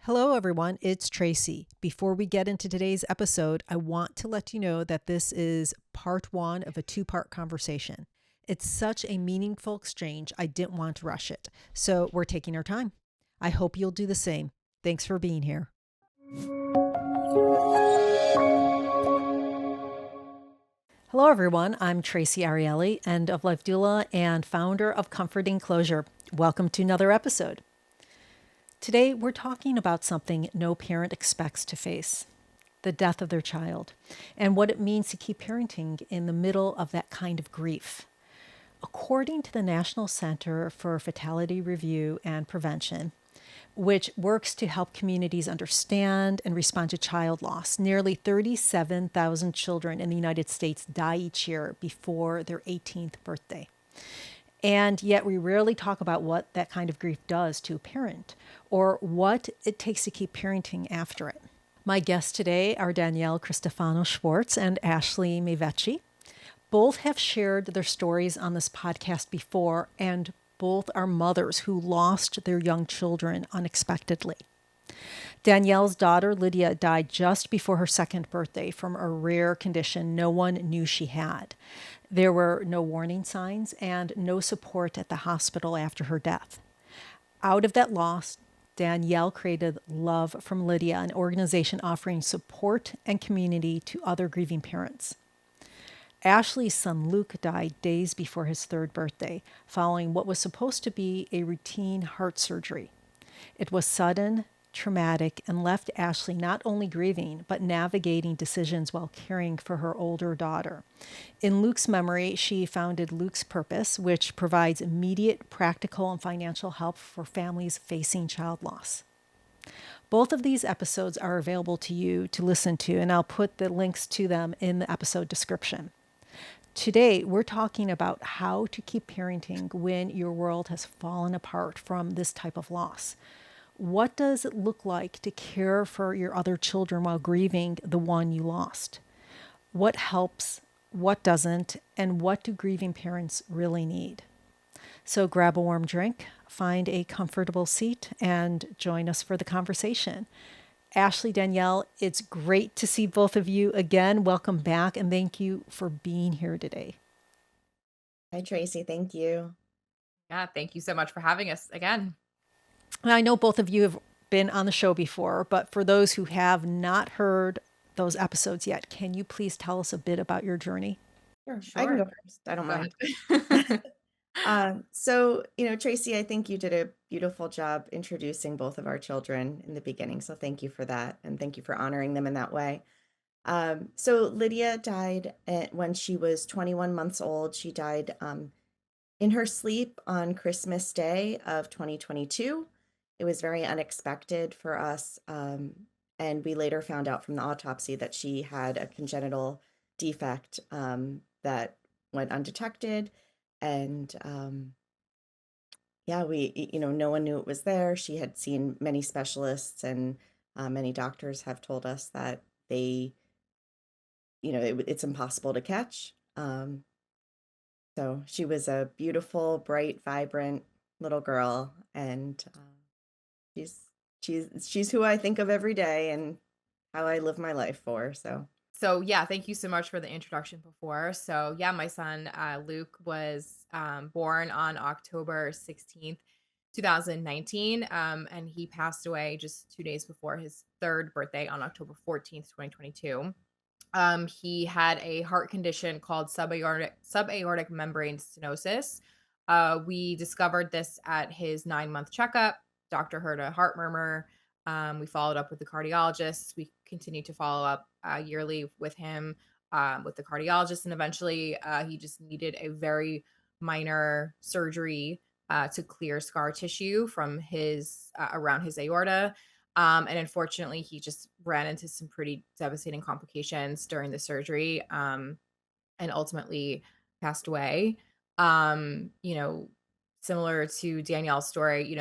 Hello, everyone. It's Traci. Before we get into today's episode, I want to let you know that this is part one of a two-part conversation. It's such a meaningful exchange, I didn't want to rush it. So we're taking our time. I hope you'll do the same. Thanks for being here. Hello, everyone. I'm Traci Arieli, end of life doula and founder of Comforting Closure. Welcome to another episode. Today, we're talking about something no parent expects to face: the death of their child, and what it means to keep parenting in the middle of that kind of grief. According to the National Center for Fatality Review and Prevention, which works to help communities understand and respond to child loss, nearly 37,000 children in the United States die each year before their 18th birthday. And yet we rarely talk about what that kind of grief does to a parent or what it takes to keep parenting after it. My guests today are Danielle Cristefano-Schwartz and Ashley Meyveci. Both have shared their stories on this podcast before, and both are mothers who lost their young children unexpectedly. Danielle's daughter, Lydia, died just before her second birthday from a rare condition no one knew she had. There were no warning signs and no support at the hospital after her death. Out of that loss, Danielle created Love From Lydia, an organization offering support and community to other grieving parents. Ashley's son Luke died days before his third birthday, following what was supposed to be a routine heart surgery. It was sudden, traumatic, and left Ashley not only grieving, but navigating decisions while caring for her older daughter. In Luke's memory, she founded Luke's Purpose, which provides immediate practical and financial help for families facing child loss. Both of these episodes are available to you to listen to, and I'll put the links to them in the episode description. Today, we're talking about how to keep parenting when your world has fallen apart from this type of loss. What does it look like to care for your other children while grieving the one you lost? What helps, what doesn't, and what do grieving parents really need? So grab a warm drink, find a comfortable seat, and join us for the conversation. Ashley, Danielle, it's great to see both of you again. Welcome back, and thank you for being here today. Hi, Traci. Thank you. Yeah, thank you so much for having us again. And I know both of you have been on the show before, but for those who have not heard those episodes yet, can you please tell us a bit about your journey? Sure. I can go first. I don't mind. Traci, I think you did a beautiful job introducing both of our children in the beginning. So thank you for that. And thank you for honoring them in that way. So Lydia died when she was 21 months old. She died in her sleep on Christmas Day of 2022. It was very unexpected for us. And we later found out from the autopsy that she had a congenital defect that went undetected. And no one knew it was there. She had seen many specialists, and many doctors have told us that it's impossible to catch. So she was a beautiful, bright, vibrant little girl, and she's who I think of every day and how I live my life for. So yeah, thank you so much for the introduction before. So yeah, my son Luke was born on October 16th, 2019, and he passed away just 2 days before his third birthday on October 14th, 2022. He had a heart condition called subaortic membrane stenosis. We discovered this at his 9-month checkup. Doctor heard a heart murmur. We followed up with the cardiologist. We continued to follow up yearly with him, with the cardiologist, and eventually he just needed a very minor surgery to clear scar tissue from his around his aorta. And unfortunately, he just ran into some pretty devastating complications during the surgery, and ultimately passed away. Um, you know, Similar to Danielle's story,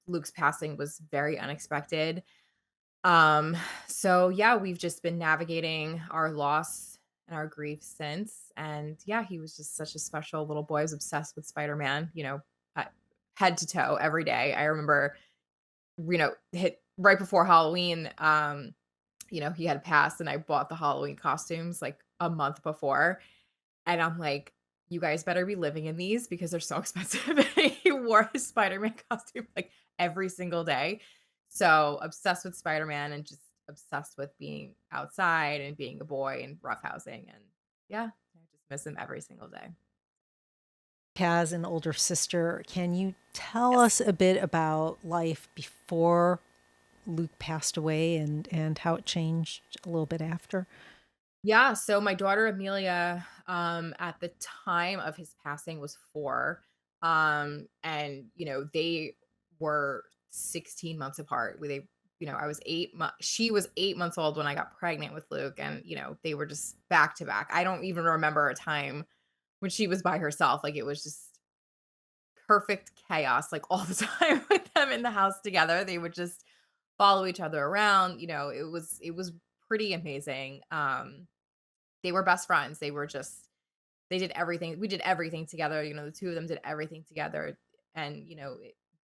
Luke's passing was very unexpected. Um, so yeah, we've just been navigating our loss and our grief since. And yeah, he was just such a special little boy. I was obsessed with Spider-Man, uh, head to toe every day. I remember, right before Halloween, he had passed and I bought the Halloween costumes like a month before. And I'm like, you guys better be living in these because they're so expensive. And he wore his Spider-Man costume like every single day. So obsessed with Spider-Man and just obsessed with being outside and being a boy and roughhousing. And yeah, I just miss him every single day. Has an older sister. Can you tell Yes. us a bit about life before Luke passed away and how it changed a little bit after? Yeah, so my daughter Amelia, at the time of his passing was 4. And they were 16 months apart. I was she was 8 months old when I got pregnant with Luke, and they were just back to back. I don't even remember a time when she was by herself. Like, it was just perfect chaos like all the time with them in the house together. They would just follow each other around. It was pretty amazing. They were best friends. They did everything. We did everything together. The 2 of them did everything together. And,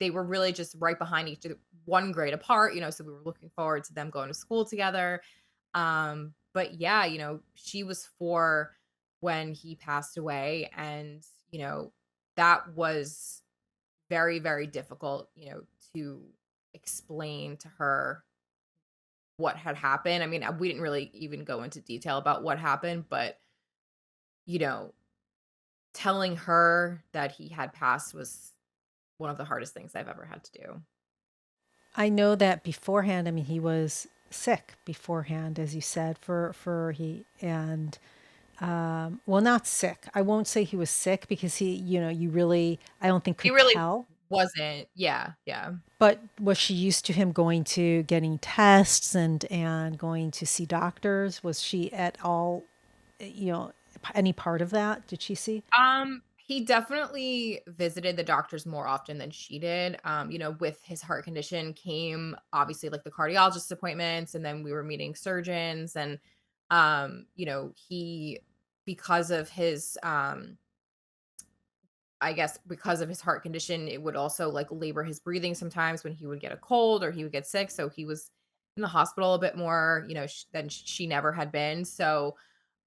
they were really just right behind each other, 1 grade apart, so we were looking forward to them going to school together. But yeah, she was 4 when he passed away. And, that was very, very difficult, to explain to her what had happened. I mean, we didn't really even go into detail about what happened, but, you know, telling her that he had passed was one of the hardest things I've ever had to do. I know that beforehand, I mean, he was sick beforehand, as you said, for he and well, not sick. I won't say he was sick because you really, I don't think He could really tell. wasn't. Yeah, yeah. But was she used to him going to getting tests and going to see doctors? Was she at all, you know, any part of that? Did she see? He definitely visited the doctors more often than she did. With his heart condition came obviously like the cardiologist appointments, and then we were meeting surgeons. And he, because of his I guess because of his heart condition, it would also like labor his breathing sometimes when he would get a cold or he would get sick. So he was in the hospital a bit more, than she never had been. So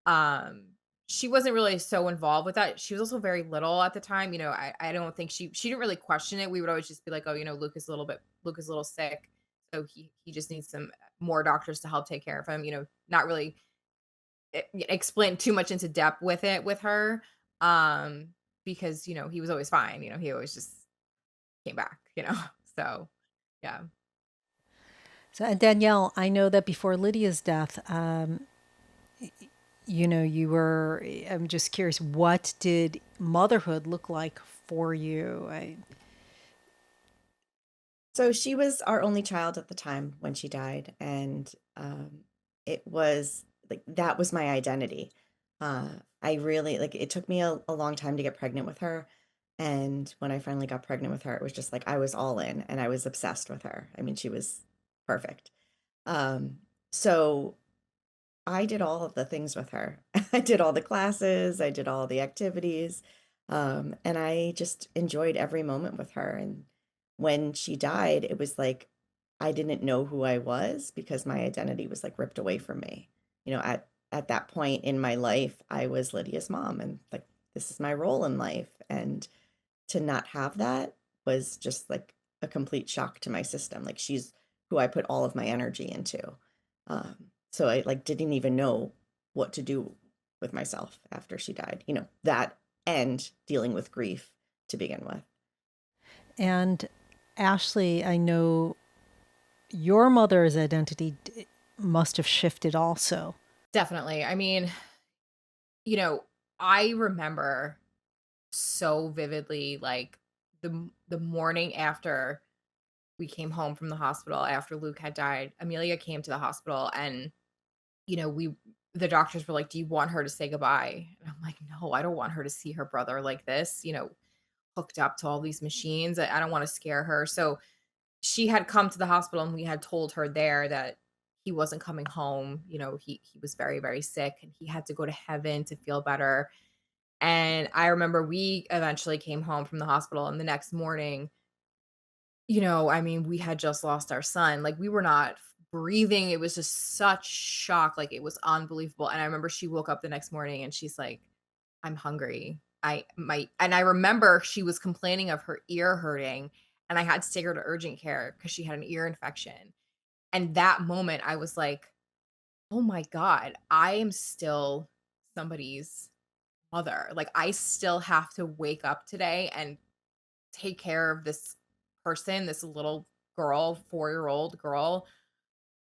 um, she wasn't really so involved with that. She was also very little at the time. I don't think she didn't really question it. We would always just be like, "Oh, Luke is a little sick. So he just needs some more doctors to help take care of him." Not really explain too much into depth with it with her. Um, because he was always fine. He always just came back. So yeah. So, and Danielle, I know that before Lydia's death, you were, I'm just curious, what did motherhood look like for you? So she was our only child at the time when she died, and it was like that was my identity. I really like it took me a long time to get pregnant with her, and when I finally got pregnant with her, it was just like I was all in, and I was obsessed with her. I mean, she was perfect. Um, so I did all of the things with her. I did all the classes, I did all the activities, and I just enjoyed every moment with her. And when she died, it was like I didn't know who I was because my identity was like ripped away from me. At that point in my life, I was Lydia's mom, and like this is my role in life. And to not have that was just like a complete shock to my system. Like she's who I put all of my energy into. So I like didn't even know what to do with myself after she died. That and dealing with grief to begin with. And Ashley, I know your mother's identity must have shifted also. Definitely. I mean, you know, I remember so vividly like the morning after we came home from the hospital after Luke had died. Amelia came to the hospital, and we the doctors were like, "Do you want her to say goodbye?" And I'm like, "No, I don't want her to see her brother like this, hooked up to all these machines. I don't want to scare her." So she had come to the hospital, and we had told her there that he wasn't coming home. He was very, very sick, and he had to go to heaven to feel better. And I remember we eventually came home from the hospital, and the next morning I mean, we had just lost our son. Like, we were not breathing. It was just such shock. Like, it was unbelievable. And I remember she woke up the next morning and she's like, I'm hungry. And I remember she was complaining of her ear hurting, and I had to take her to urgent care because she had an ear infection. And that moment, I was like, oh my God, I am still somebody's mother. Like, I still have to wake up today and take care of this person, this little girl, 4-year-old girl.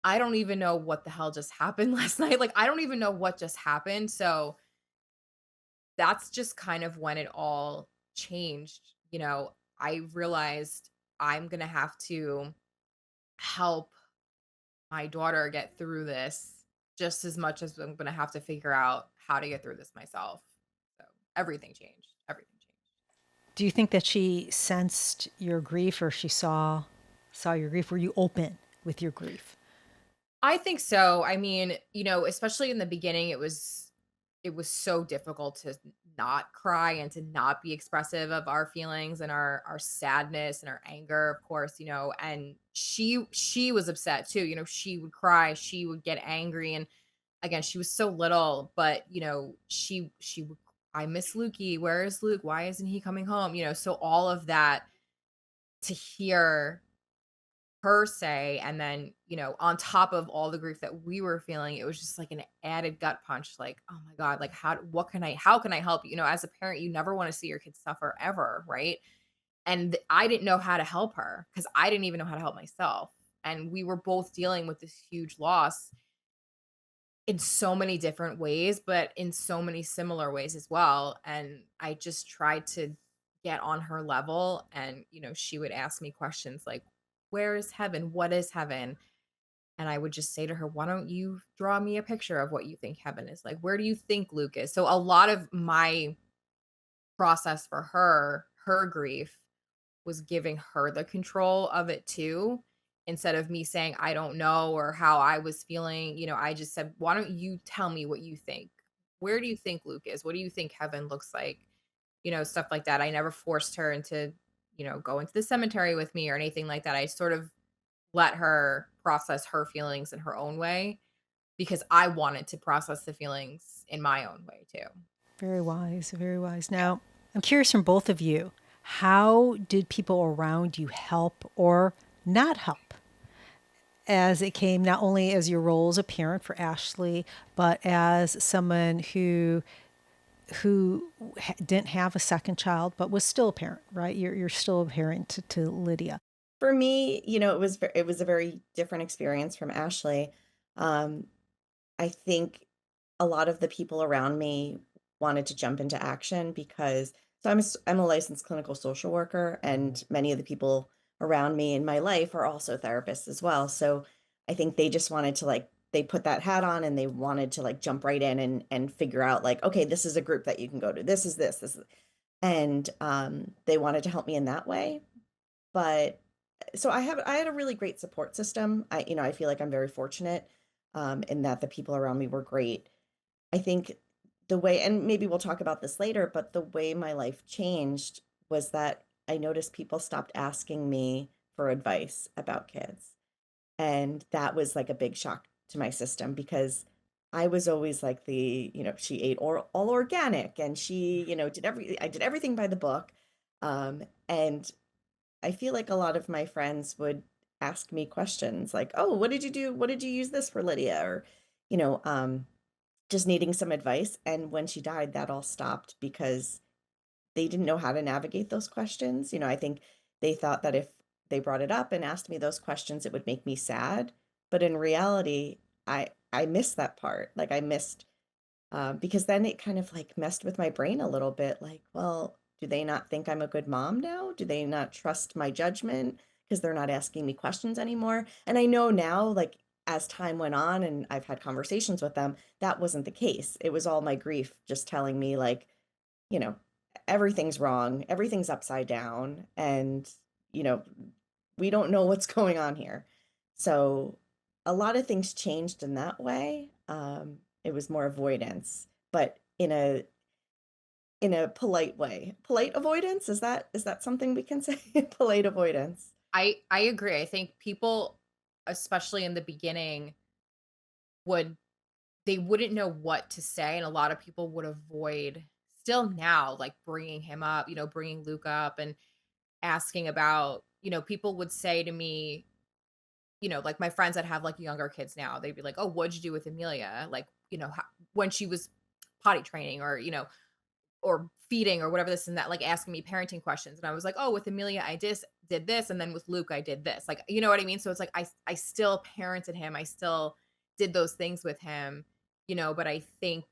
I don't even know what the hell just happened last night. Like, I don't even know what just happened. So that's just kind of when it all changed. I realized I'm going to have to help my daughter get through this just as much as I'm going to have to figure out how to get through this myself. So everything changed. Everything changed. Do you think that she sensed your grief, or she saw your grief? Were you open with your grief? I think so. I mean, especially in the beginning, it was so difficult to not cry and to not be expressive of our feelings and our sadness and our anger, of course, and she was upset too. She would cry, she would get angry, and again, she was so little, but she would, I miss Lukey. Where is Luke? Why isn't he coming home? So all of that to hear her say, and then on top of all the grief that we were feeling, it was just like an added gut punch, like, oh my God, like, how can I help you? As a parent, you never want to see your kids suffer ever, right? And I didn't know how to help her because I didn't even know how to help myself, and we were both dealing with this huge loss in so many different ways, but in so many similar ways as well. And I just tried to get on her level. And, she would ask me questions like, where is heaven? What is heaven? And I would just say to her, why don't you draw me a picture of what you think heaven is like? Where do you think Luke is? So a lot of my process for her grief was giving her the control of it too. Instead of me saying, I don't know, or how I was feeling, I just said, why don't you tell me what you think? Where do you think Luke is? What do you think heaven looks like? Stuff like that. I never forced her into, going to the cemetery with me or anything like that. I sort of let her process her feelings in her own way because I wanted to process the feelings in my own way too. Very wise, very wise. Now, I'm curious from both of you, how did people around you help or not help as it came not only as your role as a parent for Ashley, but as someone who didn't have a second child but was still a parent, right? You're still a parent to Lydia. For me, it was a very different experience from Ashley. Um, I think a lot of the people around me wanted to jump into action because I'm a licensed clinical social worker, and many of the people around me in my life are also therapists as well. So I think they just wanted to they put that hat on and they wanted to jump right in and figure out okay, this is a group that you can go to. This is, and they wanted to help me in that way. But so I had a really great support system. I feel like I'm very fortunate in that the people around me were great. I think the way, and maybe we'll talk about this later, but the way my life changed was that I noticed people stopped asking me for advice about kids. And that was like a big shock to my system because I was always like she ate all organic, and she, I did everything by the book. And I feel like a lot of my friends would ask me questions like, "Oh, what did you do? What did you use this for, Lydia?" Or, you know, um, just needing some advice. And when she died, that all stopped because they didn't know how to navigate those questions. I think they thought that if they brought it up and asked me those questions, it would make me sad. But in reality, I missed that part. Like I missed because then it kind of messed with my brain a little bit. Like, well, do they not think I'm a good mom now? Do they not trust my judgment because they're not asking me questions anymore? And I know now, as time went on and I've had conversations with them, that wasn't the case. It was all my grief just telling me, you know, everything's wrong, everything's upside down, and, you know, we don't know what's going on here. So a lot of things changed in that way. It was more avoidance, but in a polite way. Polite avoidance, is that something we can say? Polite avoidance. I agree. I think people, especially in the beginning, would they wouldn't know what to say, and a lot of people would avoid, still now, like, bringing him up, bringing Luke up and asking about, people would say to me, like my friends that have like younger kids now, they'd be like, "Oh, what'd you do with Amelia?" Like, when she was potty training, or, or feeding, or whatever, this and that, like asking me parenting questions. And I was like, "Oh, with Amelia, I just did this. And then with Luke, I did this." Like, you know what I mean? So it's like, I still parented him. I still did those things with him, but I think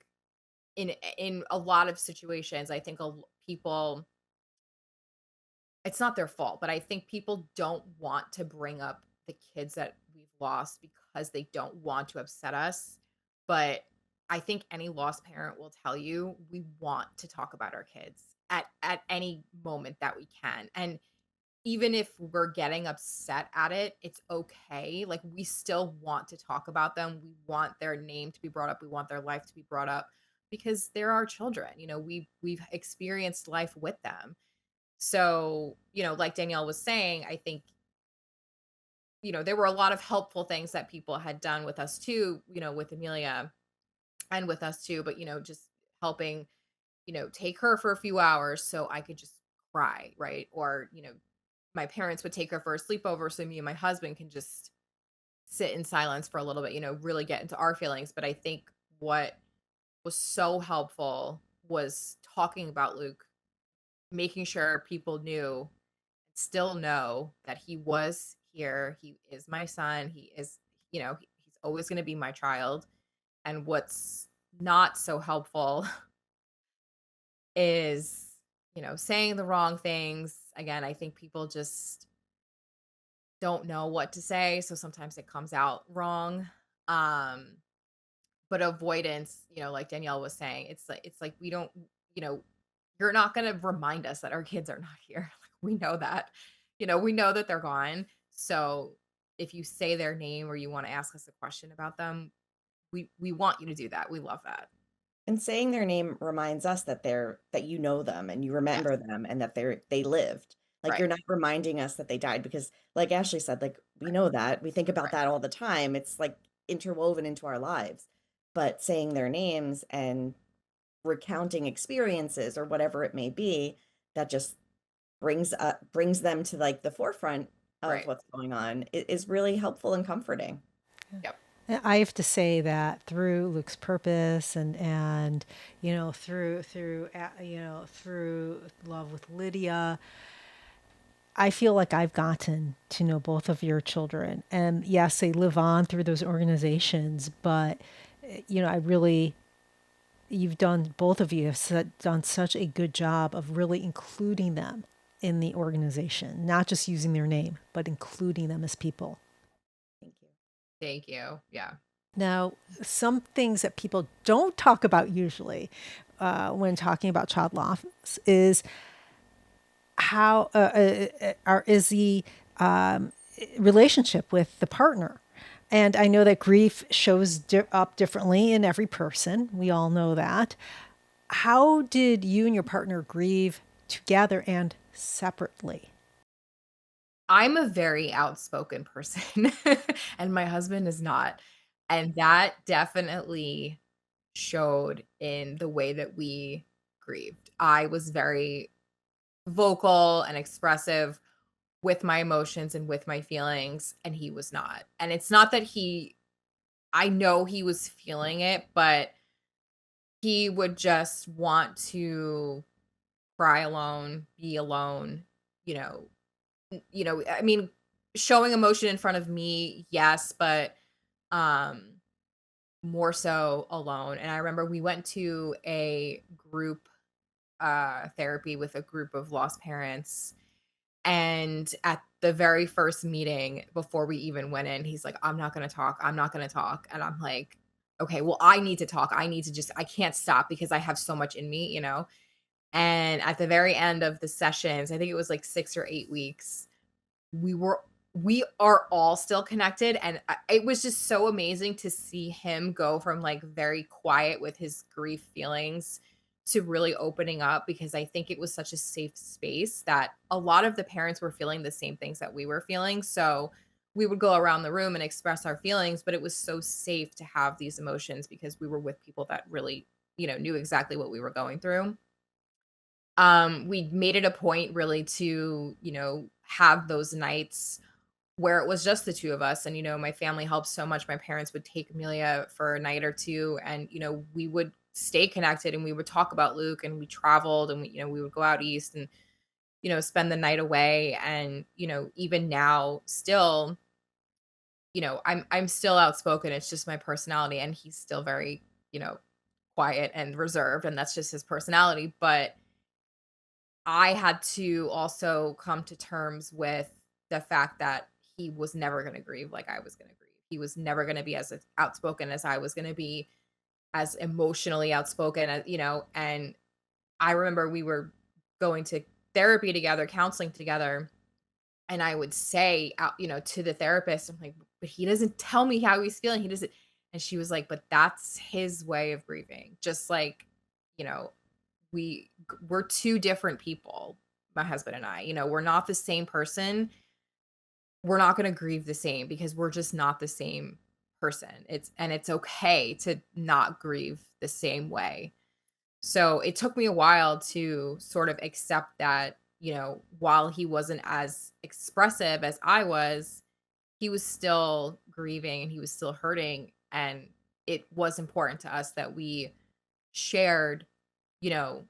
in a lot of situations, I think people, it's not their fault, but I think people don't want to bring up the kids that we've lost because they don't want to upset us. But I think any lost parent will tell you we want to talk about our kids at any moment that we can. And even if we're getting upset at it, it's okay. Like, we still want to talk about them. We want their name to be brought up. We want their life to be brought up because they're our children. We've experienced life with them. So, like Danielle was saying, I think, there were a lot of helpful things that people had done with us too, with Amelia and with us too, but, just helping, take her for a few hours so I could just cry, right? Or, my parents would take her for a sleepover so me and my husband can just sit in silence for a little bit, really get into our feelings. But I think what was so helpful was talking about Luke, making sure people knew, still know, that he was here. He is my son. He is, he's always going to be my child. And what's not so helpful is, saying the wrong things. Again, I think people just don't know what to say. So sometimes it comes out wrong. Um, but avoidance, like Danielle was saying, it's like we don't, you know, you're not going to remind us that our kids are not here. We know that. We know that they're gone. So if you say their name or you want to ask us a question about them, we want you to do that. We love that. And saying their name reminds us that you know them and you remember Yes. them and that they lived. Like, Right. you're not reminding us that they died because, like Ashley said, like, we know that. We think about Right. that all the time. It's like interwoven into our lives. But saying their names and recounting experiences or whatever it may be, that just brings them to like the forefront of Right. what's going on, is really helpful and comforting. Yep. I have to say that through Luke's purpose and through Love with Lydia, I feel like I've gotten to know both of your children. And yes, they live on through those organizations, but I really, you've done, both of you have done such a good job of really including them in the organization, not just using their name, but including them as people. Thank you. Thank you. Yeah. Now, some things that people don't talk about usually when talking about child loss is how is the relationship with the partner. And I know that grief shows up differently in every person. We all know that. How did you and your partner grieve together and separately? I'm a very outspoken person and my husband is not. And that definitely showed in the way that we grieved. I was very vocal and expressive with my emotions and with my feelings, and he was not. And it's not that I know he was feeling it, but he would just want to cry alone, be alone, you know, I mean, showing emotion in front of me, yes, but um more so alone. And I remember we went to a group therapy with a group of lost parents. And at the very first meeting, before we even went in, he's like, "I'm not going to talk. I'm not going to talk." And I'm like, "Okay, well, I need to talk. I need to I can't stop because I have so much in me." And at the very end of the sessions, I think it was like 6 or 8 weeks, we were we are all still connected. And it was just so amazing to see him go from like very quiet with his grief feelings to really opening up, because I think it was such a safe space that a lot of the parents were feeling the same things that we were feeling. So we would go around the room and express our feelings, but it was so safe to have these emotions because we were with people that really, knew exactly what we were going through. We made it a point really to, have those nights where it was just the two of us. And, my family helped so much. My parents would take Amelia for a night or two, and, we would stay connected, and we would talk about Luke, and we traveled, and we would go out east and, spend the night away. And, even now still, I'm still outspoken. It's just my personality, and he's still very, quiet and reserved, and that's just his personality. But I had to also come to terms with the fact that he was never going to grieve like I was going to grieve. He was never going to be as outspoken as I was going to be, as emotionally outspoken as, and I remember we were going to therapy together, counseling together, and I would say out, to the therapist, I'm like, but he doesn't tell me how he's feeling. He doesn't. And she was like, but that's his way of grieving. Just like, you know, we're two different people, my husband and I. We're not the same person. We're not going to grieve the same because we're just not the same person. It's okay to not grieve the same way. So it took me a while to sort of accept that, while he wasn't as expressive as I was, he was still grieving and he was still hurting. And it was important to us that we shared, you know,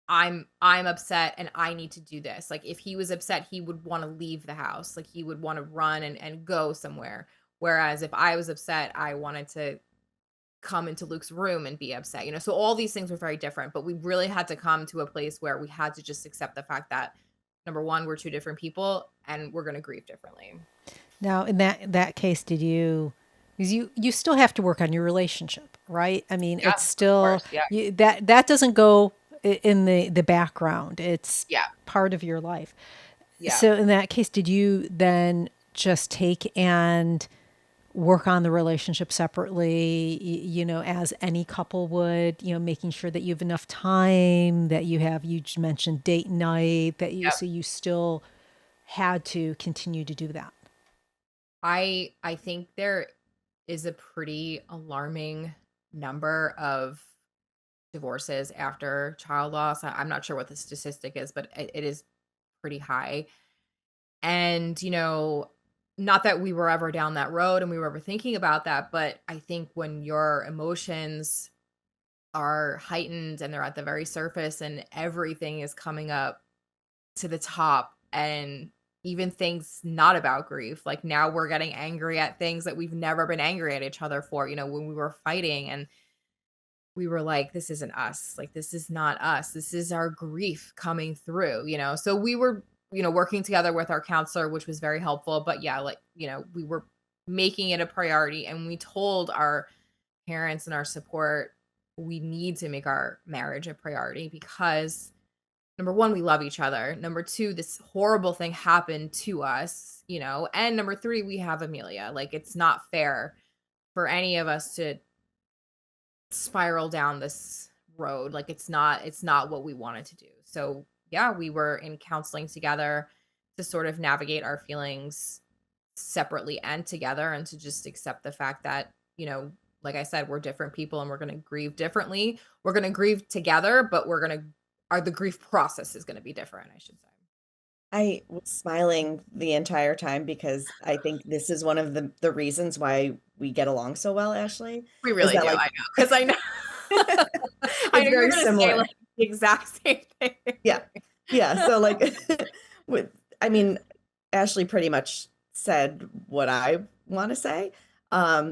I'm upset and I need to do this. Like if he was upset, he would want to leave the house. Like he would want to run and go somewhere. Whereas if I was upset, I wanted to come into Luke's room and be upset. So all these things were very different, but we really had to come to a place where we had to just accept the fact that number one, we're two different people and we're going to grieve differently. Now, in that case, did you, because you still have to work on your relationship, right? I mean, Yeah, it's of still course. Yeah. that doesn't go in the background. It's Yeah. part of your life. Yeah. So in that case, did you then just take and work on the relationship separately, as any couple would, making sure that you have enough time, that you just mentioned date night, so you still had to continue to do that. I think there is a pretty alarming number of divorces after child loss. I'm not sure what the statistic is, but it is pretty high. And, not that we were ever down that road and we were ever thinking about that, but I think when your emotions are heightened and they're at the very surface and everything is coming up to the top, and even things not about grief, like now we're getting angry at things that we've never been angry at each other for, when we were fighting and we were like, this isn't us. Like, this is not us. This is our grief coming through, So we were, working together with our counselor, which was very helpful. But yeah, like, we were making it a priority, and we told our parents and our support, we need to make our marriage a priority because number one, we love each other. Number two, this horrible thing happened to us, and number three, we have Amelia. Like, it's not fair for any of us to spiral down this road. Like it's not what we wanted to do. So yeah, we were in counseling together to sort of navigate our feelings separately and together, and to just accept the fact that, like I said, we're different people and we're going to grieve differently. We're going to grieve together, but the grief process is going to be different, I should say. I was smiling the entire time because I think this is one of the reasons why we get along so well, Ashley, We is really that do. like I know. Cause I know, I it's know you're very going to say similar. like the exact same thing. Yeah. Yeah. So like with I mean, Ashley pretty much said what I want to say.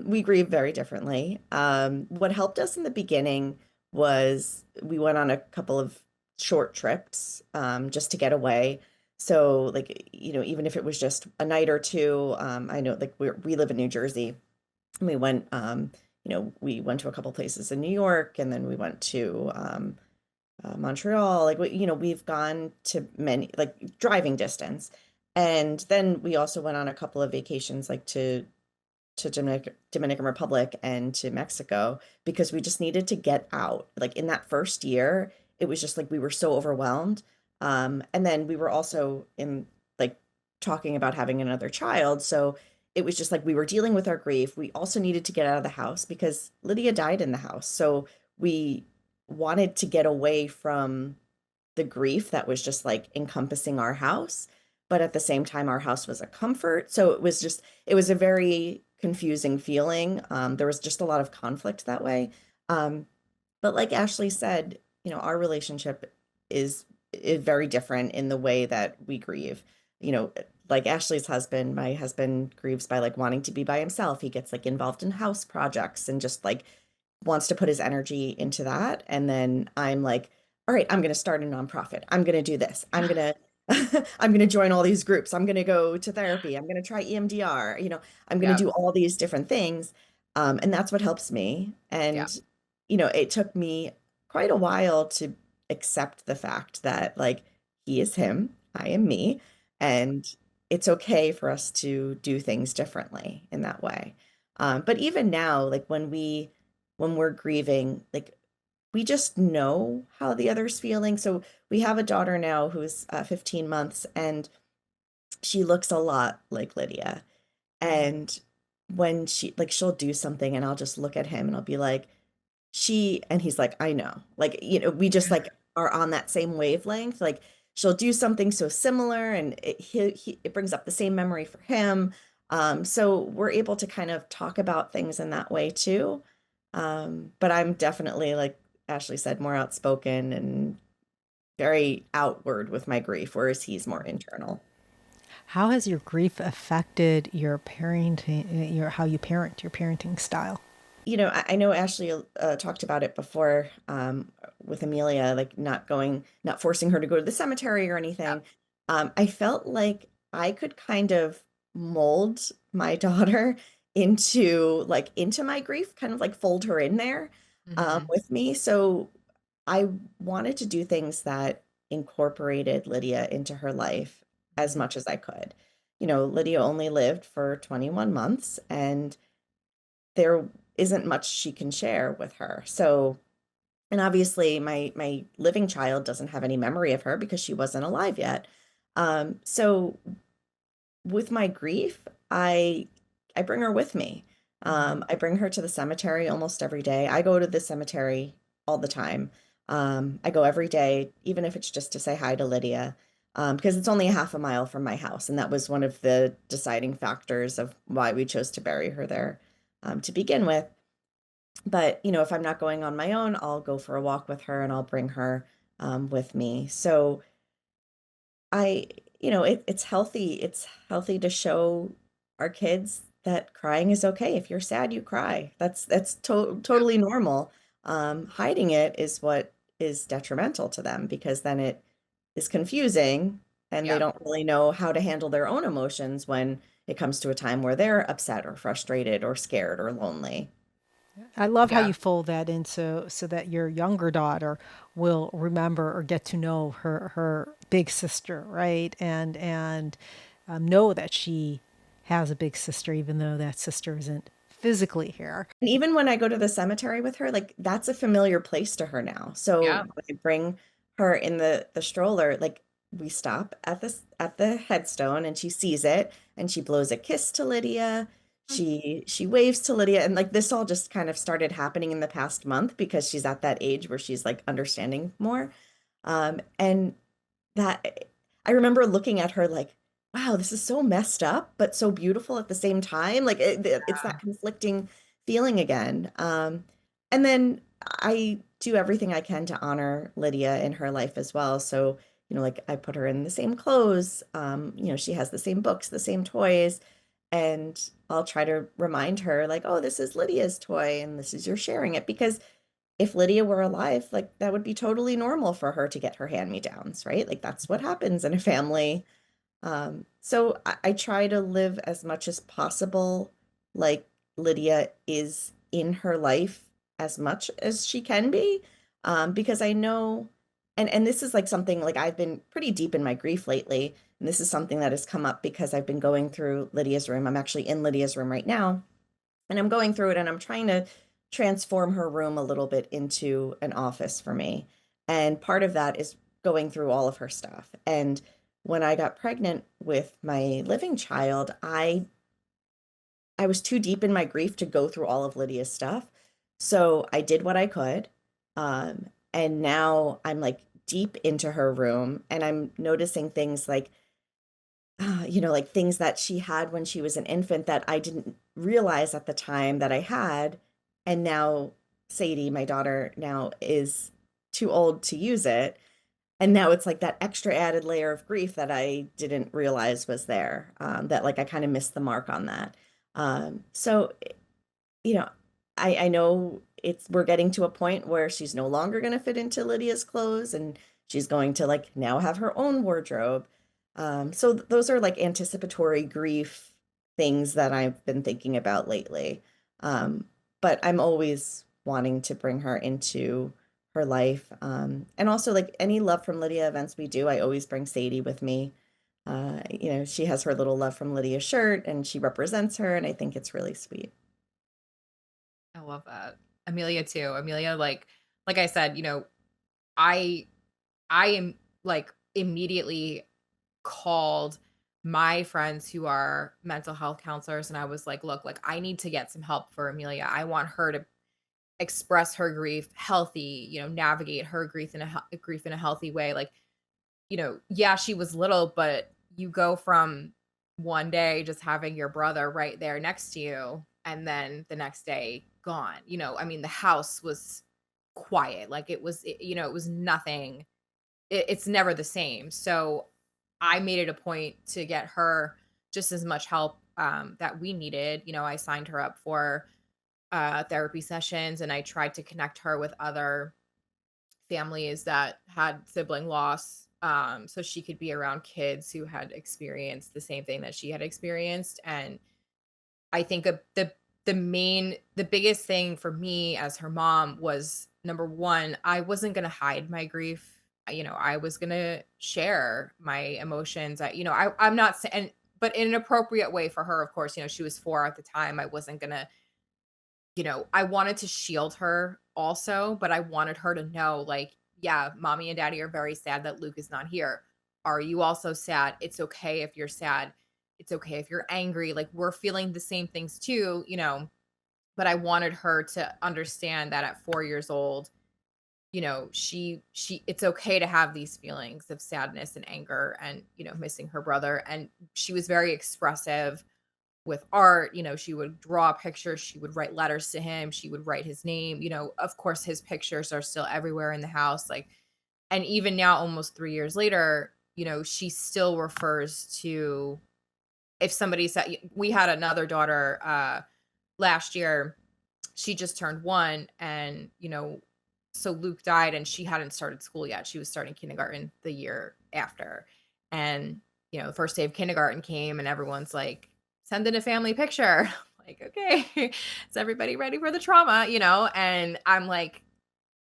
We grieve very differently. What helped us in the beginning was we went on a couple of short trips just to get away. So like, even if it was just a night or two, I know like we live in New Jersey. And we went to a couple places in New York, and then we went to Montreal. Like we've gone to many like driving distance, and then we also went on a couple of vacations like to to Dominican Republic and to Mexico because we just needed to get out. Like in that first year, it was just like we were so overwhelmed. And then we were also in like talking about having another child. So it was just like we were dealing with our grief. We also needed to get out of the house because Lydia died in the house. So we wanted to get away from the grief that was just like encompassing our house. But at the same time, our house was a comfort. So it was a very confusing feeling. There was just a lot of conflict that way. Um, but like Ashley said, our relationship is very different in the way that we grieve. You know, like Ashley's husband, my husband grieves by like wanting to be by himself. He gets like involved in house projects and just like wants to put his energy into that. And then I'm like, all right, I'm going to start a nonprofit. I'm going to do this. I'm going to I'm going to join all these groups. I'm going to go to therapy. I'm going to try EMDR. I'm going to Yep. do all these different things. And that's what helps me. Yeah. And, it took me quite a while to accept the fact that like he is him, I am me, and it's okay for us to do things differently in that way. But even now, like when we're grieving, like we just know how the other's feeling. So we have a daughter now who's 15 months, and she looks a lot like Lydia. Mhm. And when she'll do something and I'll just look at him and I'll be like, and he's like, I know. Like, we just like are on that same wavelength. Like she'll do something so similar and it brings up the same memory for him. So we're able to kind of talk about things in that way too. But I'm definitely, like Ashley said, more outspoken and very outward with my grief, whereas he's more internal. How has your grief affected your parenting, how you parent, your parenting style? I know Ashley talked about it before with Amelia, like not forcing her to go to the cemetery or Yep. anything. I felt like I could kind of mold my daughter into my grief, kind of like fold her in there Mhm. with me. So I wanted to do things that incorporated Lydia into her life as Mhm. much as I could. Lydia only lived for 21 months, and there isn't much she can share with her. So, and obviously my living child doesn't have any memory of her because she wasn't alive yet. So with my grief, I bring her with me. Mhm. I bring her to the cemetery almost every day. I go to the cemetery all the time. I go every day, even if it's just to say hi to Lydia, because it's only a half a mile from my house, and that was one of the deciding factors of why we chose to bury her there, to begin with. But, if I'm not going on my own, I'll go for a walk with her and I'll bring her with me. So I, it's healthy. It's healthy to show our kids that crying is okay. If you're sad, you cry. That's Yep. totally normal. Hiding it is what is detrimental to them because then it is confusing and they Yep. don't really know how to handle their own emotions when it comes to a time where they're upset or frustrated or scared or lonely. I love how Yeah. you fold that in so that your younger daughter will remember or get to know her big sister, right? And know that she has a big sister, even though that sister isn't physically here. And even when I go to the cemetery with her, like that's a familiar place to her now. So Yeah. when I bring her in the stroller, like we stop at the headstone and she sees it and she blows a kiss to Lydia. She waves to Lydia, and like this all just kind of started happening in the past month because she's at that age where she's like understanding more. And that I remember looking at her like, wow, this is so messed up, but so beautiful at the same time. Like it's that conflicting feeling again. And then I do everything I can to honor Lydia in her life as well. So, like I put her in the same clothes. She has the same books, the same toys, and I'll try to remind her like, oh, this is Lydia's toy and this is you're sharing it because if Lydia were alive, like that would be totally normal for her to get her hand-me-downs, right? Like that's what happens in a family. So I try to live as much as possible like Lydia is in her life as much as she can be. Because I know, and this is like something like I've been pretty deep in my grief lately, and this is something that has come up because I've been going through Lydia's room. I'm actually in Lydia's room right now. And I'm going through it and I'm trying to transform her room a little bit into an office for me. And part of that is going through all of her stuff. And when I got pregnant with my living child, I was too deep in my grief to go through all of Lydia's stuff. So I did what I could. And now I'm like deep into her room and I'm noticing things like, like things that she had when she was an infant that I didn't realize at the time that I had. And now Sadie, my daughter, now is too old to use it. And now it's like that extra added layer of grief that I didn't realize was there, that like I kind of missed the mark on that. So, you know, I know we're getting to a point where she's no longer going to fit into Lydia's clothes and she's going to like now have her own wardrobe. So those are like anticipatory grief things that I've been thinking about lately. Um, but I'm always wanting to bring her into her life. And also like any Love from Lydia events we do, I always bring Sadie with me. She has her little Love from Lydia shirt and she represents her, and I think it's really sweet. I love that. Amelia too. Amelia, like I said, I I am like immediately called my friends who are mental health counselors and I was like, look, like I need to get some help for Amelia. I want her to express her grief healthy, navigate her grief in a healthy way. Like, yeah, she was little, but you go from one day just having your brother right there next to you and then the next day gone. I mean, the house was quiet. Like it was nothing. It's never the same. So I made it a point to get her just as much help that we needed. I signed her up for therapy sessions and I tried to connect her with other families that had sibling loss, so she could be around kids who had experienced the same thing that she had experienced. And I think the biggest thing for me as her mom was, number one, I wasn't going to hide my grief. I was going to share my emotions. I'm not saying, but in an appropriate way for her, of course. She was 4 at the time. I wasn't going to, I wanted to shield her also, but I wanted her to know, like, yeah, mommy and daddy are very sad that Luke is not here. Are you also sad? It's okay if you're sad. It's okay if you're angry. Like, we're feeling the same things too, but I wanted her to understand that at 4 years old, she it's okay to have these feelings of sadness and anger and, missing her brother. And she was very expressive with art. She would draw pictures, she would write letters to him, she would write his name. Of course his pictures are still everywhere in the house. Like, and even now, almost 3 years later, she still refers to, if somebody said, we had another daughter last year, she just turned 1, and so Luke died and she hadn't started school yet. She was starting kindergarten the year after. And the first day of kindergarten came and everyone's like, send in a family picture. Like, okay, is everybody ready for the trauma? And I'm like,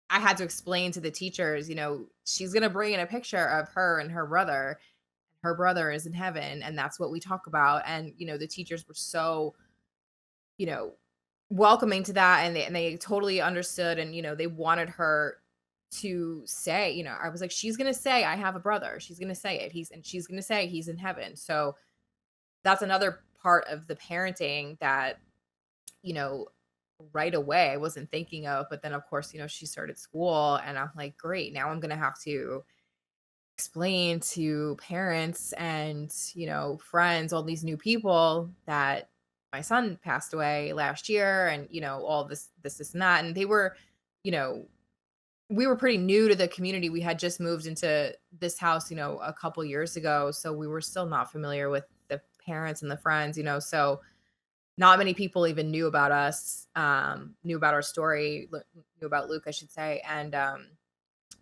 I had to explain to the teachers, she's going to bring in a picture of her and her brother. Her brother is in heaven. And that's what we talk about. And, the teachers were so, you know, welcoming to that, and they totally understood. And, they wanted her to say, I was like, she's going to say, I have a brother. She's going to say it. She's going to say he's in heaven. So that's another part of the parenting that, you know, right away I wasn't thinking of. But then, of course, she started school and I'm like, great, now I'm going to have to explain to parents and, friends, all these new people, that my son passed away last year and, all this and that. And they were, you know, we were pretty new to the community. We had just moved into this house, a couple years ago. So we were still not familiar with the parents and the friends, so not many people even knew about us, knew about our story, knew about Luke, I should say. And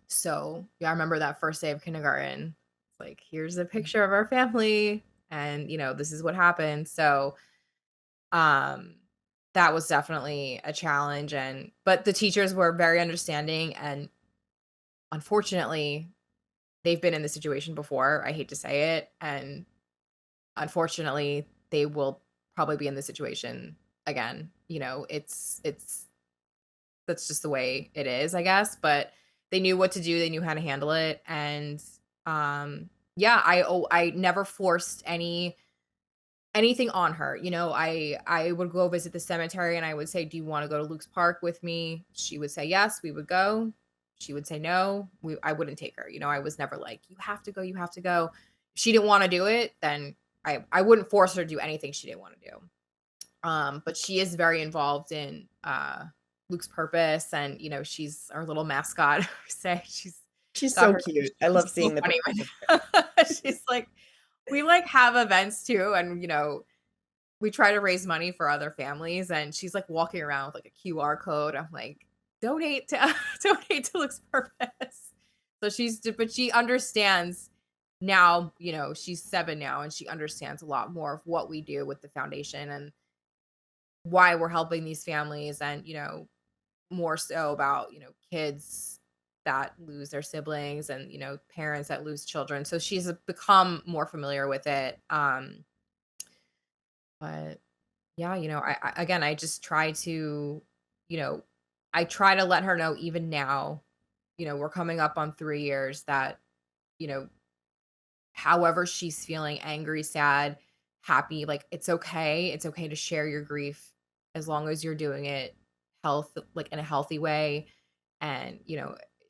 so yeah, I remember that first day of kindergarten. It's like, here's a picture of our family, and this is what happened. So um that was definitely a challenge, but the teachers were very understanding, and unfortunately, they've been in this situation before. I hate to say it, and unfortunately, they will probably be in this situation again. it's that's just the way it is, I guess. But they knew what to do, they knew how to handle it. And yeah, I never forced anything on her. I would go visit the cemetery and I would say, "Do you want to go to Luke's Park with me?" She would say yes, we would go. She would say no. I wouldn't take her. I was never like, "You have to go, you have to go." If she didn't want to do it, then I wouldn't force her to do anything she didn't want to do. But she is very involved in Luke's purpose, and she's our little mascot. I say she's She's got so her. cute. I She's love so seeing the funny. pictures of her. She's like, we like have events too, and we try to raise money for other families, and she's like walking around with like a QR code. I'm like, donate to donate to Luke's purpose. So but she understands now. She's 7 now, and she understands a lot more of what we do with the foundation and why we're helping these families, and more so about kids that lose their siblings, and parents that lose children. So she's become more familiar with it. But yeah, again, I just try to, you know I try to let her know, even now, we're coming up on 3 years, that you know however she's feeling, angry, sad, happy, like, it's okay to share your grief, as long as you're doing it like in a healthy way. And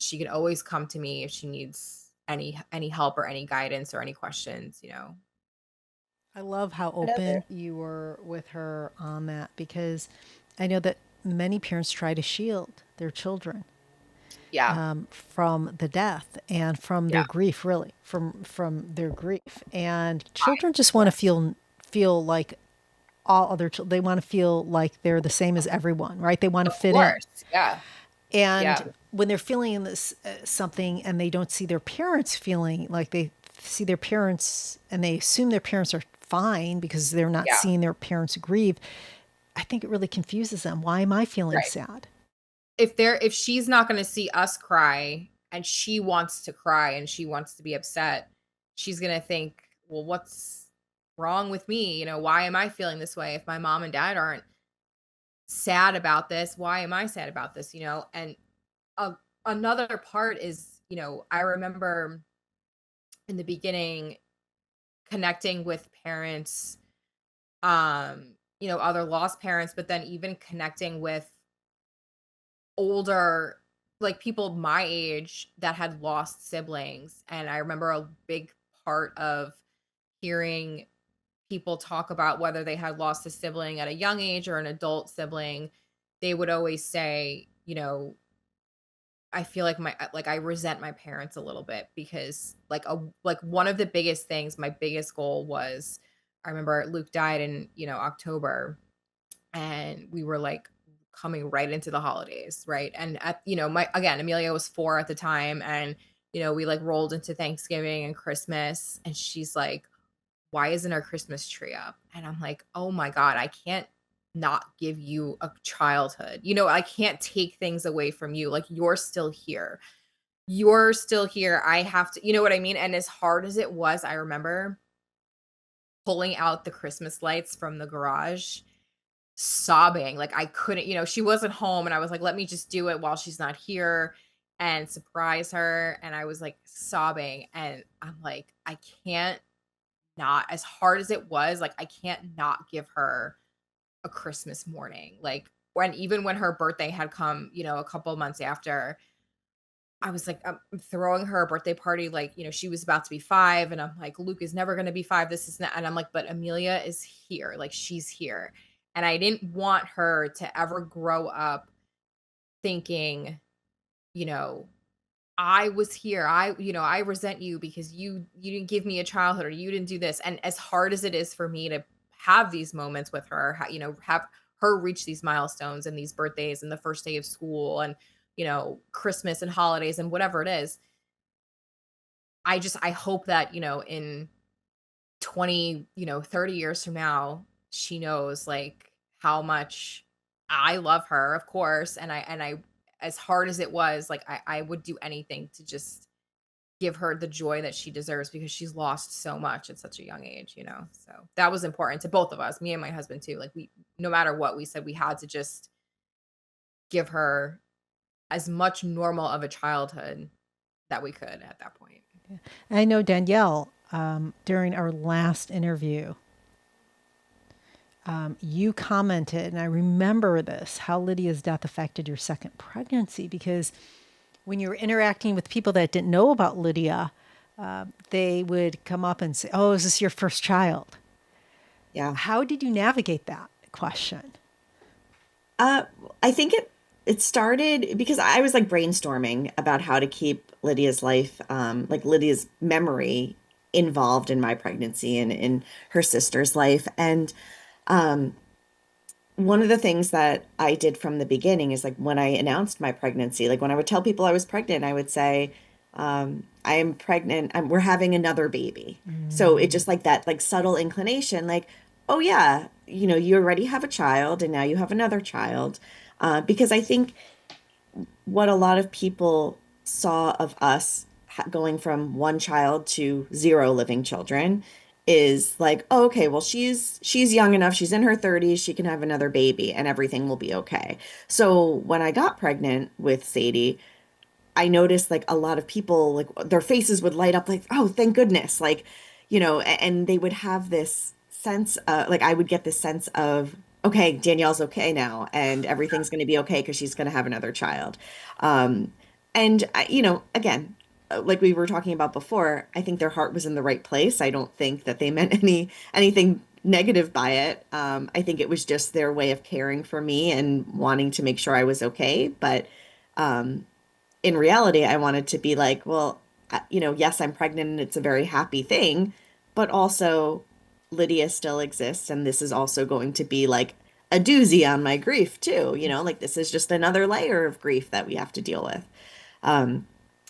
she can always come to me if she needs any help or any guidance or any questions. I love how Another. open you were with her on that because I know that many parents try to shield their children Yeah. from the death and from Yeah. their grief, really, from their grief. And children just want to feel like all other children. They want to feel like they're the same as everyone, right? They want to Of fit in. course. Yeah. And Yeah. when they're feeling this something and they don't see their parents feeling like they see their parents and they assume their parents are fine because they're not Yeah. seeing their parents grieve, I think it really confuses them. Why am I feeling Right. sad? If she's not gonna see us cry, and she wants to cry and she wants to be upset, she's gonna think, "Well, what's wrong with me? Why am I feeling this way? If my mom and dad aren't sad about this, why am I sad about this?" And uh, another part is, I remember in the beginning connecting with parents, other lost parents, but then even connecting with older, like, people my age that had lost siblings. And I remember a big part of hearing people talk about whether they had lost a sibling at a young age or an adult sibling. They would always say, I feel like I resent my parents a little bit, because like one of the biggest things, my biggest goal was, I remember Luke died in, October, and we were like coming right into the holidays, right? And at my again, Amelia was 4 at the time, and we like rolled into Thanksgiving and Christmas, and she's like, "Why isn't our Christmas tree up?" And I'm like, "Oh my god, I can't not give you a childhood. I can't take things away from you. Like, you're still here. You're still here. I have to," you know what I mean? And as hard as it was, I remember pulling out the Christmas lights from the garage, sobbing. Like, I couldn't, she wasn't home, and I was like, "Let me just do it while she's not here and surprise her." And I was like sobbing, and I'm like, I can't not, as hard as it was, like, I can't not give her a Christmas morning. Like, even when her birthday had come, a couple of months after, I was like, I'm throwing her a birthday party, like, she was about to be 5, and I'm like, "Luke is never gonna be 5, this is not," and I'm like, "But Amelia is here, like, she's here." And I didn't want her to ever grow up thinking, you know, "I was here. I resent you because you didn't give me a childhood, or you didn't do this." And as hard as it is for me to have these moments with her, have her reach these milestones and these birthdays and the first day of school, and Christmas and holidays and whatever it is, I hope that, in 20, 30 years from now, she knows, like, how much I love her, of course. And I as hard as it was, like, I would do anything to just give her the joy that she deserves, because she's lost so much at such a young age, So that was important to both of us, me and my husband too. Like, we, no matter what, we said we had to just give her as much normal of a childhood that we could at that point. I know Danielle, during our last interview, you commented, and I remember this, how Lydia's death affected your second pregnancy, because when you were interacting with people that didn't know about Lydia, they would come up and say, "Oh, is this your first child?" Yeah. How did you navigate that question? Uh, I think it started because I was like brainstorming about how to keep Lydia's life, like Lydia's memory involved in my pregnancy and in her sister's life. And um, one of the things that I did from the beginning is like when I announced my pregnancy, like when I would tell people I was pregnant, I would say, I am pregnant, we're having another baby. So it just like that, like subtle inclination, like, oh yeah, you already have a child and now you have another child. Because I think what a lot of people saw of us going from one child to zero living children is like, oh, okay, well, she's young enough, she's in her 30s, she can have another baby and everything will be okay. So when I got pregnant with Sadie, I noticed like a lot of people, like their faces would light up like, oh, thank goodness. Like, and they would have this sense, like I would get this sense of, okay, Danielle's okay now and everything's going to be okay because she's going to have another child. Um, and again, like we were talking about before, I think their heart was in the right place. I don't think that they meant anything negative by it. I think it was just their way of caring for me and wanting to make sure I was okay. But um, in reality, I wanted to be like, well, yes, I'm pregnant and it's a very happy thing, but also Lydia still exists. And this is also going to be like a doozy on my grief too. Like this is just another layer of grief that we have to deal with. Um,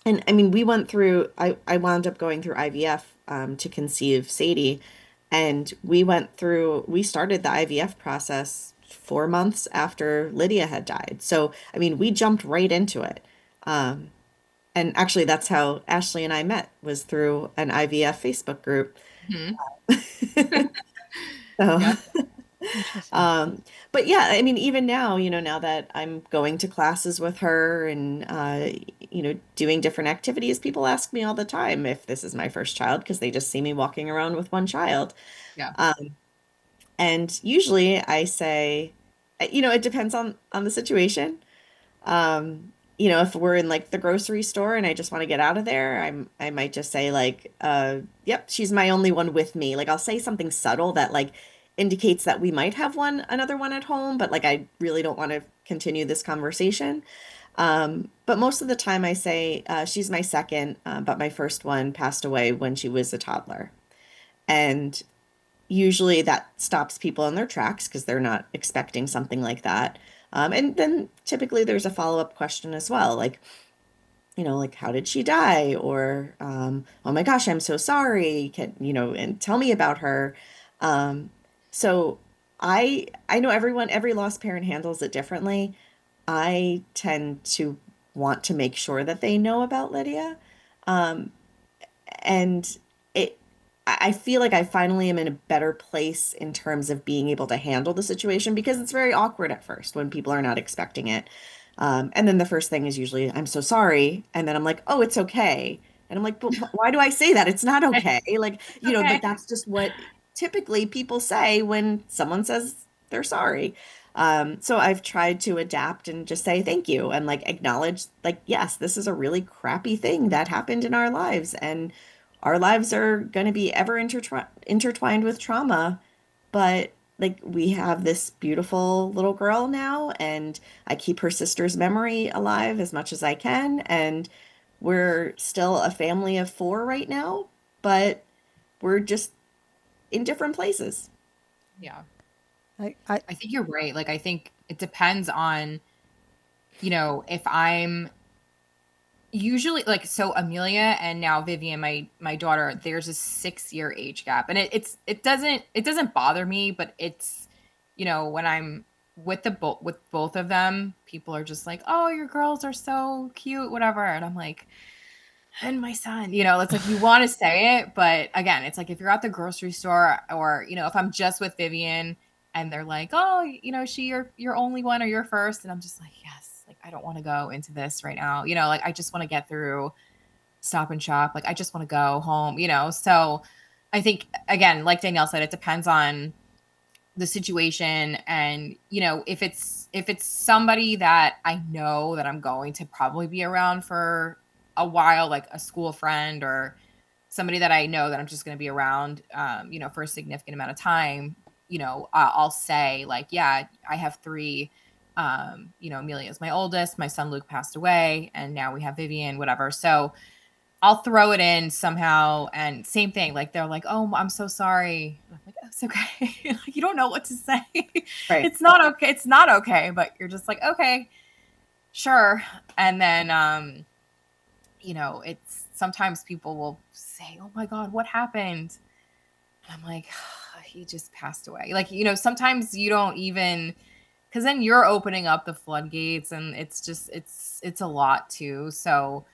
and I mean, I wound up going through IVF, to conceive Sadie. And we started the IVF process 4 months after Lydia had died. So, I mean, we jumped right into it. Um, and actually, that's how Ashley and I met, was through an IVF Facebook group. Mhm. So, Yeah. Interesting. um, but yeah, I mean, even now, now that I'm going to classes with her and, doing different activities, people ask me all the time if this is my first child because they just see me walking around with one child. Yeah. Um, and usually I say, it depends on the situation. If we're in like the grocery store and I just want to get out of there, I might just say like, yep, she's my only one with me. Like I'll say something subtle that like indicates that we might have another one at home, but like I really don't want to continue this conversation. But most of the time I say, she's my second, but my first one passed away when she was a toddler. And usually that stops people in their tracks because they're not expecting something like that. And then typically there's a follow-up question as well, like, like how did she die? Or, oh my gosh, I'm so sorry. And tell me about her. Um, so I know every lost parent handles it differently. I tend to want to make sure that they know about Lydia. Um, and it I feel like I finally am in a better place in terms of being able to handle the situation because it's very awkward at first when people are not expecting it. And then the first thing is usually, I'm so sorry. And then I'm like, oh, it's okay. And I'm like, but why do I say that? It's not okay. Like, It's okay. but that's just what typically people say when someone says they're sorry. So I've tried to adapt and just say thank you and like acknowledge, like, yes, this is a really crappy thing that happened in our lives. And our lives are going to be ever intertwined with trauma, but like we have this beautiful little girl now, and I keep her sister's memory alive as much as I can. And we're still a family of four right now, but we're just in different places. Yeah. I I think you're right. Like, I think it depends on, if I'm usually like, so Amelia and now Vivian, my daughter, there's a 6 year age gap, and it doesn't bother me, but it's, when I'm with both of them, people are just like, oh, your girls are so cute, whatever, and I'm like, and my son, it's like you want to say it, but again, it's like if you're at the grocery store or, if I'm just with Vivian and they're like, oh, she your only one or your first. And I'm just like, yes, like I don't want to go into this right now. Like I just want to get through Stop and Shop. Like I just want to go home, So I think again, like Danielle said, it depends on the situation. And, if it's somebody that I know that I'm going to probably be around for a while, like a school friend or somebody that I know that I'm just going to be around, for a significant amount of time, I'll say like, yeah, I have three. Amelia is my oldest. My son Luke passed away, and now we have Vivian, whatever. So I'll throw it in somehow. And same thing, like they're like, "Oh, I'm so sorry." I'm like, "Oh, it's okay." Like you don't know what to say. Right. It's not okay. It's not okay, but you're just like, "Okay, sure." And then it's sometimes people will say, "Oh my God, what happened?" And I'm like, "He just passed away." Like, sometimes you don't even because then you're opening up the floodgates, and it's just it's a lot too. So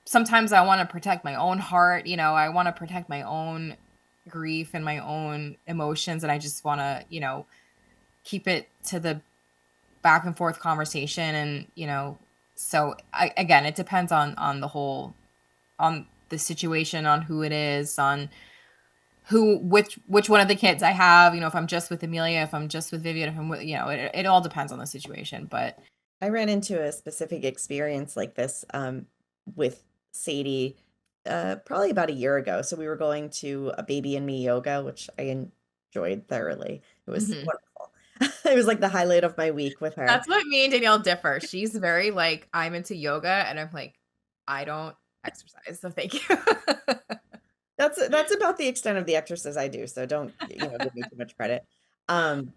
sometimes I want to protect my own heart. I want to protect my own grief and my own emotions. And I just want to, keep it to the back and forth conversation. And, so again, it depends on the situation, on who it is, on which one of the kids I have, if I'm just with Amelia, if I'm just with Vivian, if I'm with, it all depends on the situation. But I ran into a specific experience like this with Sadie probably about a year ago. So we were going to a baby and me yoga, which I enjoyed thoroughly. It was Mhm. wonderful. It was like the highlight of my week with her. That's what me and Danielle differ. She's very like, I'm into yoga, and I'm like, I don't exercise, so thank you. That's about the extent of the exercise I do, so don't, give me too much credit. Um,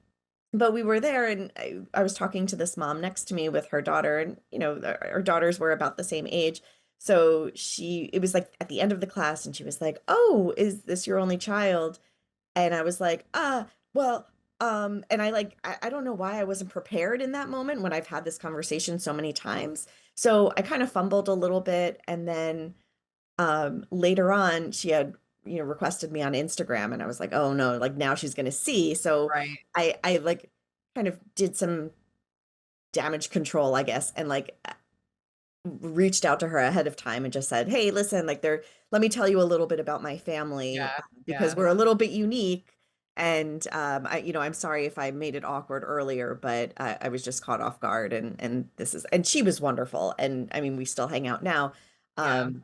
but we were there and I was talking to this mom next to me with her daughter and our daughters were about the same age. So it was like at the end of the class and she was like, "Oh, is this your only child?" And I was like, well, and I don't know why I wasn't prepared in that moment when I've had this conversation so many times. So I kind of fumbled a little bit and then later on she had requested me on Instagram and I was like, oh no, like now she's gonna see. So Right. I like kind of did some damage control, I guess, and like reached out to her ahead of time and just said, hey, listen, like let me tell you a little bit about my family Yeah. because Yeah. we're a little bit unique. And I'm sorry if I made it awkward earlier, but I was just caught off guard and and she was wonderful. And I mean, we still hang out now. Yeah. Um,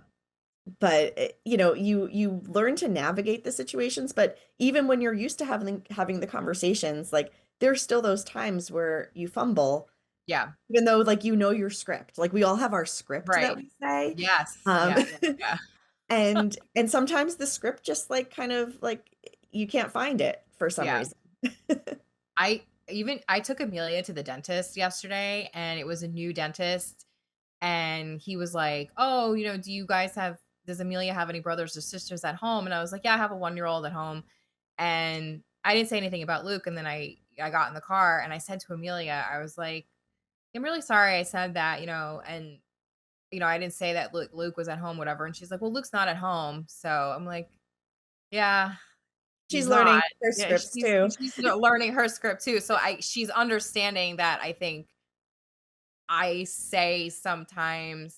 but you learn to navigate the situations, but even when you're used to having the conversations, like there's still those times where you fumble Yeah. even though like your script, like we all have our script that Right. we say. Yes. um Yeah. Yeah. Yeah. and sometimes the script just like kind of like you can't find it for some Yeah. reason. I took Amelia to the dentist yesterday, and it was a new dentist, and he was like, "Oh, does Amelia have any brothers or sisters at home?" And I was like, "Yeah, I have a 1-year-old at home." And I didn't say anything about Luke, and then I got in the car and I said to Amelia, I was like, "I'm really sorry I said that, and I didn't say that Luke was at home, whatever." And she's like, "Well, Luke's not at home." So I'm like, "Yeah, She's he's not." learning her Yeah, scripts too. she's learning her script too. So she's understanding that. I think I say sometimes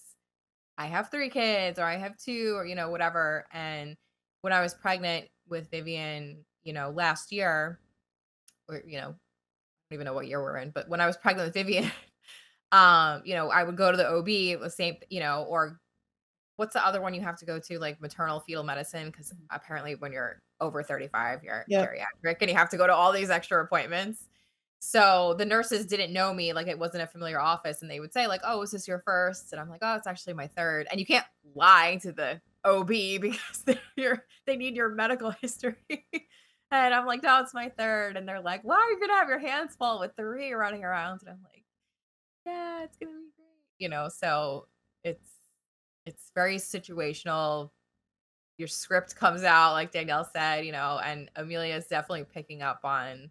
I have 3 kids or I have 2 or whatever. And when I was pregnant with Vivian, last year, or I don't even know what year we're in, but when I was pregnant with Vivian, I would go to the OB, the same, or what's the other one you have to go to, like maternal fetal medicine? Because apparently when you're over 35, you're Yep. geriatric and you have to go to all these extra appointments. So the nurses didn't know me, like it wasn't a familiar office, and they would say like, "Oh, is this your first?" And I'm like, "Oh, it's actually my third." And you can't lie to the OB because they need your medical history. And I'm like, "No, it's my third." And they're like, "Wow, you're gonna have your hands full with 3 running around." And I'm like, "Yeah, it's gonna be great." So it's it's very situational. Your script comes out, like Danielle said, and Amelia is definitely picking up on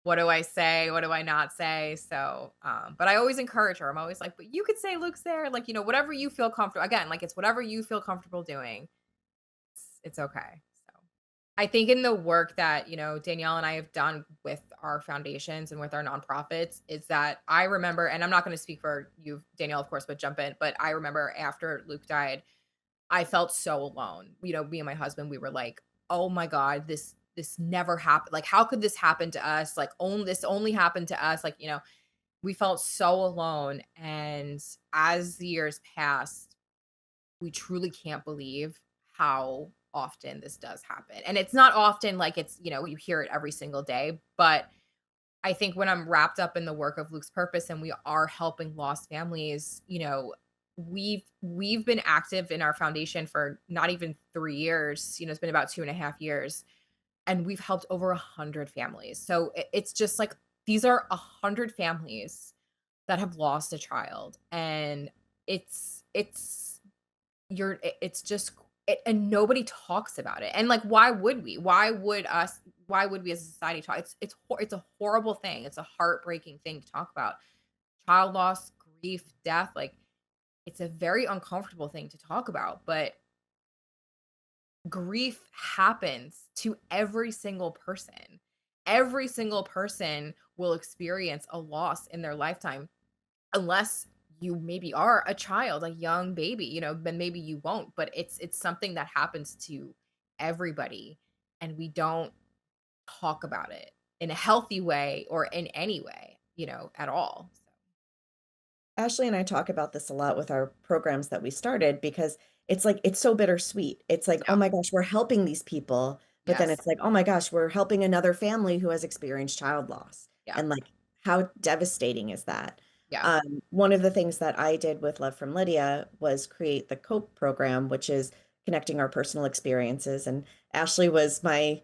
what do I say? What do I not say? So, but I always encourage her. I'm always like, but you could say Luke's there. Like, whatever you feel comfortable. Again, like it's whatever you feel comfortable doing. It's okay. So I think in the work that, Danielle and I have done with our foundations and with our nonprofits is that I remember, and I'm not going to speak for you, Danielle, of course, but jump in. But I remember after Luke died, I felt so alone. Me and my husband, we were like, "Oh my god, this never happened. Like how could this happen to us? Like only this only happened to us." Like, we felt so alone, and as the years passed, we truly can't believe how often this does happen. And it's not often like it's, you hear it every single day, but I think when I'm wrapped up in the work of Luke's Purpose and we are helping lost families, we've been active in our foundation for not even 3 years. It's been about 2.5 years, and we've helped over 100 families. So it's just like these are 100 families that have lost a child, and it's it's just and nobody talks about it. And like, why would we? Why would we as a society talk? It's a horrible thing. It's a heartbreaking thing to talk about. Child loss, grief, death, like it's a very uncomfortable thing to talk about, but grief happens to every single person. Every single person will experience a loss in their lifetime, unless you maybe are a child, a young baby, then maybe you won't, but it's something that happens to everybody, and we don't talk about it in a healthy way or in any way, at all. So, Ashley and I talk about this a lot with our programs that we started because it's like it's so bittersweet. It's like, oh yeah. my gosh, we're helping these people, but then Yes. it's like, oh my gosh, we're helping another family who has experienced child loss. Yeah. And like, how devastating is that? Yeah. One of the things that I did with Love from Lydia was create the COPE program, which is connecting our personal experiences. And Ashley was my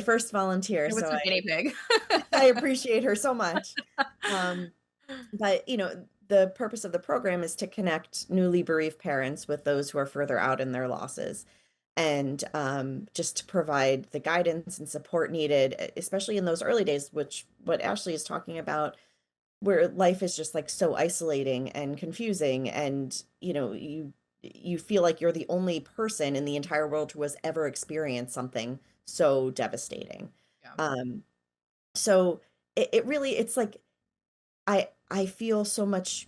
first volunteer, It was so a guinea pig. I appreciate her so much. Um, but, the purpose of the program is to connect newly bereaved parents with those who are further out in their losses and just to provide the guidance and support needed, especially in those early days, which what Ashley is talking about, where life is just like so isolating and confusing and, you feel like you're the only person in the entire world who has ever experienced something so devastating. Yeah. So it really, it's like I feel so much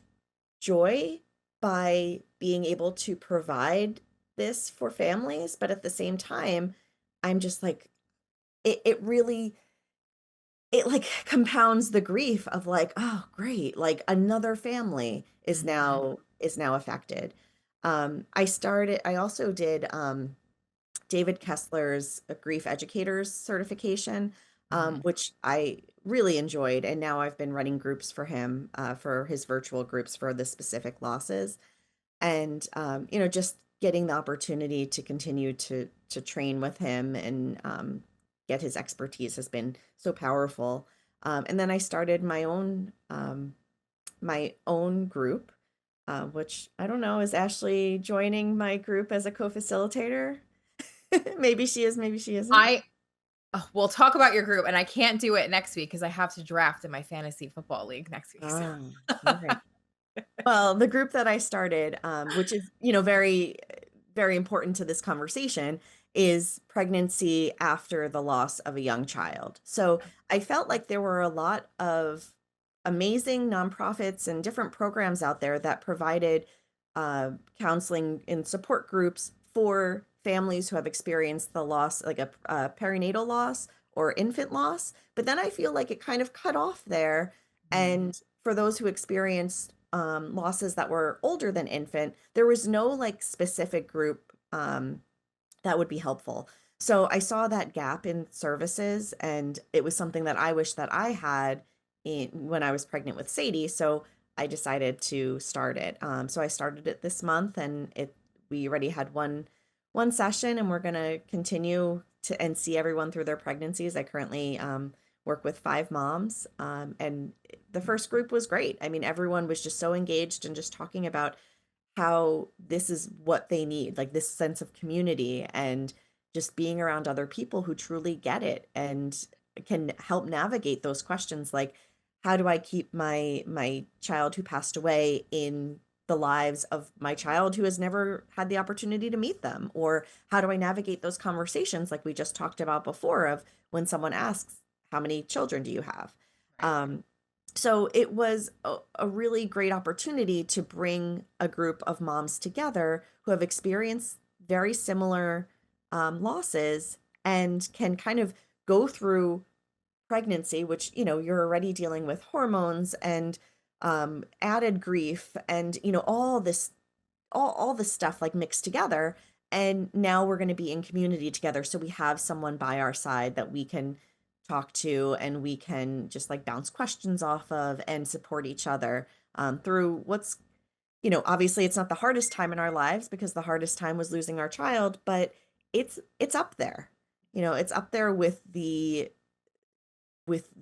joy by being able to provide this for families, but at the same time, I'm just like it really it like compounds the grief of like, oh great, like another family Mhm. is now affected. I also did David Kessler's grief educators certification, Mhm. which I really enjoyed. And now I've been running groups for him for his virtual groups for the specific losses. And, just getting the opportunity to continue to train with him and get his expertise has been so powerful. And then I started my own group, which I don't know, is Ashley joining my group as a co-facilitator? Maybe she is, maybe she isn't. I We'll talk about your group, and I can't do it next week because I have to draft in my fantasy football league next week. So. Ah, all right. Well, the group that I started, which is, very, very important to this conversation, is pregnancy after the loss of a young child. So I felt like there were a lot of amazing nonprofits and different programs out there that provided counseling and support groups for families who have experienced the loss, like a perinatal loss or infant loss. But then I feel like it kind of cut off there. Mhm. And for those who experienced losses that were older than infant, there was no like specific group that would be helpful. So I saw that gap in services, and it was something that I wish that I had when I was pregnant with Sadie. So I decided to start it. So I started it this month, and we already had one session, and we're gonna continue to and see everyone through their pregnancies. I currently work with 5 moms, and the first group was great. I mean, everyone was just so engaged and just talking about how this is what they need, like this sense of community and just being around other people who truly get it. And can help navigate those questions, like, how do I keep my child who passed away in the lives of my child who has never had the opportunity to meet them? Or how do I navigate those conversations like we just talked about before, of when someone asks, how many children do you have? Right. So it was a really great opportunity to bring a group of moms together who have experienced very similar losses, and can kind of go through pregnancy, which, you're already dealing with hormones and added grief and, all this stuff like mixed together. And now we're going to be in community together. So we have someone by our side that we can talk to, and we can just like bounce questions off of and support each other through what's, obviously it's not the hardest time in our lives, because the hardest time was losing our child, but it's up there. It's up there with the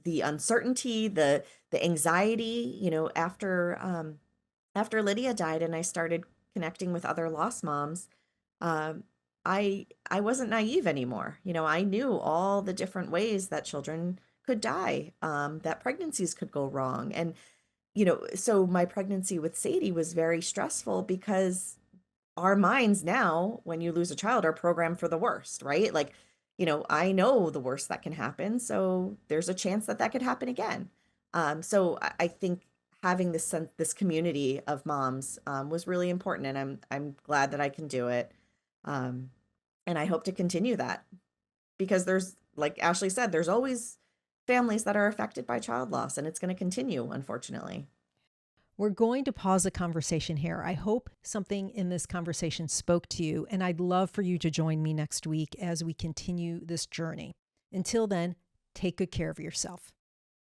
uncertainty, the anxiety, after Lydia died and I started connecting with other lost moms. um, I wasn't naive anymore. I knew all the different ways that children could die, that pregnancies could go wrong. And, so my pregnancy with Sadie was very stressful, because our minds now, when you lose a child, are programmed for the worst, right? Like, I know the worst that can happen, so there's a chance that that could happen again. So I think having this community of moms was really important, and I'm glad that I can do it, um, and I hope to continue that, because there's, like Ashley said, there's always families that are affected by child loss, and it's going to continue, unfortunately. We're going to pause the conversation here. I hope something in this conversation spoke to you, and I'd love for you to join me next week as we continue this journey. Until then, take good care of yourself.